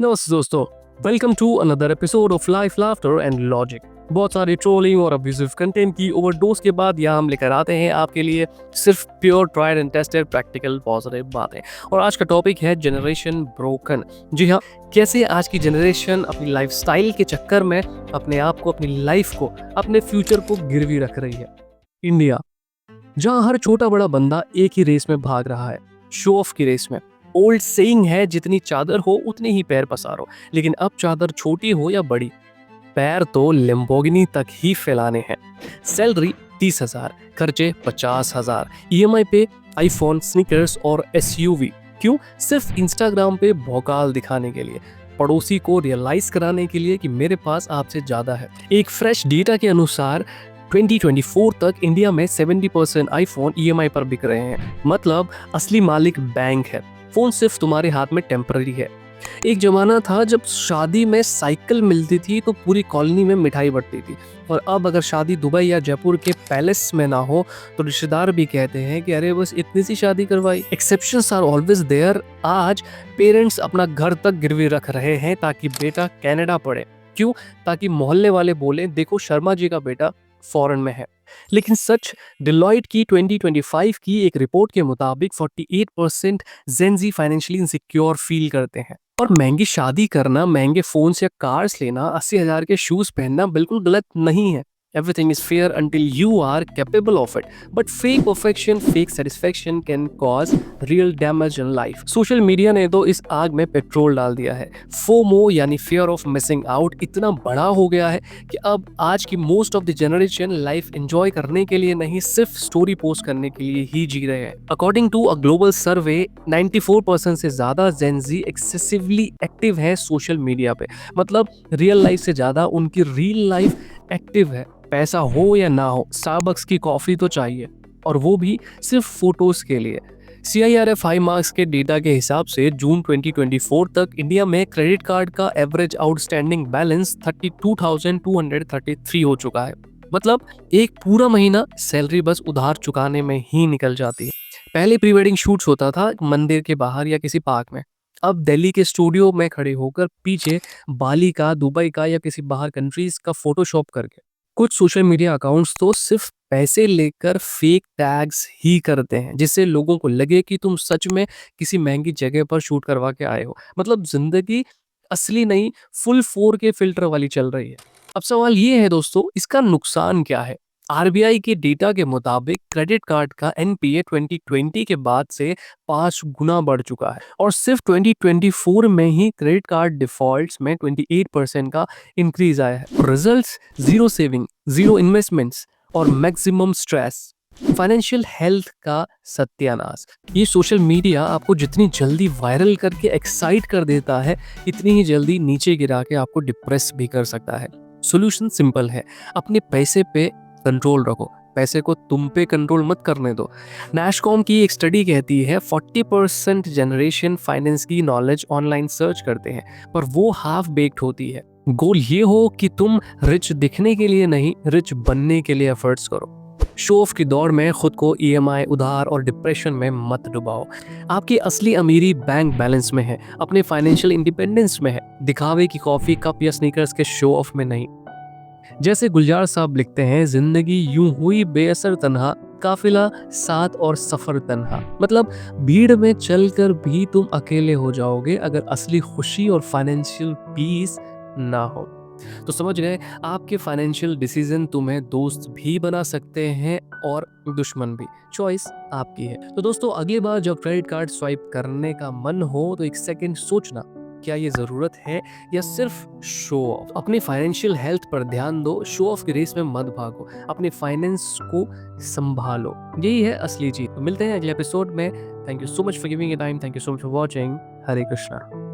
नमस्ते दोस्तों, welcome to another episode of life laughter and logic. बहुत सारी ट्रोलिंग और अब्यूजिव कंटेंट की ओवरडोज के बाद यहाँ हम लेकर आते हैं आपके लिए सिर्फ pure tried and tested practical positive बातें। और आज का टॉपिक है जनरेशन ब्रोकन। जी हाँ, कैसे आज की जनरेशन अपनी लाइफस्टाइल के चक्कर में अपने आप को, अपनी लाइफ को, अपने फ्यूचर को गिरवी रख रही है। इंडिया, जहाँ हर छोटा बड़ा बंदा एक ही रेस में भाग रहा है, शो ऑफ की रेस में। ओल्ड सेइंग है, जितनी चादर हो उतने ही पैर पसारो। लेकिन अब चादर छोटी हो या बड़ी, पैर तो लैम्बोर्गिनी तक ही फैलाने हैं। सैलरी 30,000, खर्चे 50,000, ईएमआई पे आईफोन, स्नीकर्स और एसयूवी। क्यों? सिर्फ इंस्टाग्राम पे भौकाल दिखाने के लिए, पड़ोसी को रियलाइज कराने के लिए कि मेरे पास आपसे ज्यादा है। एक फ्रेश डेटा के अनुसार 2024 तक इंडिया में 70% आईफोन ईएमआई पर बिक रहे हैं। मतलब असली मालिक बैंक है, फोन सिर्फ तुम्हारे हाथ में टेम्पररी है। एक जमाना था जब शादी में साइकिल मिलती थी तो पूरी कॉलोनी में मिठाई बंटती थी। और अब अगर शादी दुबई या जयपुर के पैलेस में ना हो तो रिश्तेदार भी कहते हैं कि अरे बस इतनी सी शादी करवाई। Exceptions are always there. आज पेरेंट्स अपना घर तक गिरवी रख रहे हैं ताकि बेटा कनाडा पढ़े। क्यों? ताकि मोहल्ले वाले बोले देखो शर्मा जी का बेटा फॉरेन में है। लेकिन सच, डिलॉयट की 2025 की एक रिपोर्ट के मुताबिक 48% जेन-ज़ी फाइनेंशियली इनसिक्योर फील करते हैं। और महंगी शादी करना, महंगे फोन्स या कार्स लेना, 80,000 के शूज पहनना बिल्कुल गलत नहीं है। Everything is fair until you are capable of it. But fake perfection, fake satisfaction can cause real damage in life. Social media ने तो इस आग में पेट्रोल डाल दिया है। फोमो यानी फियर ऑफ मिसिंग आउट इतना बड़ा हो गया है कि अब आज की most of the generation life enjoy करने के लिए नहीं, सिर्फ स्टोरी पोस्ट करने के लिए ही जी रहे हैं। अकॉर्डिंग टू अ ग्लोबल सर्वे, 94% से ज्यादा जेन ज़ी एक्सेसिवली एक्टिव है सोशल मीडिया पे। मतलब रियल लाइफ से ज्यादा उनकी रियल लाइफ एक्टिव है। पैसा हो या ना हो, स्टारबक्स की कॉफी तो चाहिए, और वो भी सिर्फ फोटोज के लिए। CIRF हाई मार्क्स के डेटा के हिसाब से जून 2024 तक इंडिया में क्रेडिट कार्ड का एवरेज आउटस्टैंडिंग बैलेंस 32,233 हो चुका है। मतलब एक पूरा महीना सैलरी बस उधार चुकाने में ही निकल जाती है। पहले प्री वेडिंग शूट्स होता था मंदिर के बाहर या किसी पार्क में। अब दिल्ली के स्टूडियो में खड़े होकर पीछे बाली का, दुबई का या किसी बाहर कंट्रीज का फोटोशॉप करके। कुछ सोशल मीडिया अकाउंट्स तो सिर्फ पैसे लेकर फेक टैग्स ही करते हैं, जिससे लोगों को लगे कि तुम सच में किसी महंगी जगह पर शूट करवा के आए हो। मतलब जिंदगी असली नहीं, फुल 4K फिल्टर वाली चल रही है। अब सवाल ये है दोस्तों, इसका नुकसान क्या है? आरबीआई के डेटा के मुताबिक क्रेडिट कार्ड का एनपीए 2020 के बाद से 5 गुना बढ़ चुका है। और सिर्फ 2024 में ही क्रेडिट कार्ड डिफॉल्ट्स में 28% का इंक्रीज आया है। Results, zero saving, zero investments और मैक्सिमम स्ट्रेस। फाइनेंशियल हेल्थ का सत्यानाश। ये सोशल मीडिया आपको जितनी जल्दी वायरल करके एक्साइट कर देता है, इतनी ही जल्दी नीचे गिरा के आपको डिप्रेस भी कर सकता है। सोल्यूशन सिंपल है, अपने पैसे पे कंट्रोल रखो, पैसे को तुम पे कंट्रोल मत करने दो। नैशकॉम की एक स्टडी कहती है 40% जनरेशन फाइनेंस की नॉलेज ऑनलाइन सर्च करते हैं, पर वो हाफ बेक्ड होती है। गोल ये हो कि तुम रिच दिखने के लिए नहीं, रिच बनने के लिए एफर्ट्स करो। शो ऑफ की दौड़ में खुद को ईएमआई, उधार और डिप्रेशन में मत डुबाओ। आपकी असली अमीरी बैंक बैलेंस में है, अपने फाइनेंशियल इंडिपेंडेंस में है, दिखावे की कॉफी कप या स्नीकर्स के शो ऑफ में नहीं। जैसे गुलजार साहब लिखते हैं, जिंदगी यूं हुई बेअसर तन्हा, काफिला साथ और सफर तन्हा। मतलब भीड़ में चलकर भी तुम अकेले हो जाओगे अगर असली खुशी और फाइनेंशियल पीस ना हो। तो समझ गए, आपके फाइनेंशियल डिसीजन तुम्हें दोस्त भी बना सकते हैं और दुश्मन भी। चॉइस आपकी है। तो दोस्तों, अगली बार जब क्रेडिट कार्ड स्वाइप करने का मन हो तो एक सेकंड सोचना, क्या ये जरूरत है या सिर्फ शो ऑफ? अपनी फाइनेंशियल हेल्थ पर ध्यान दो, शो ऑफ की रेस में मत भागो, अपने फाइनेंस को संभालो। यही है असली चीज। तो मिलते हैं अगले एपिसोड में। Thank you so much for giving your time, thank you so much for watching. Hare Krishna.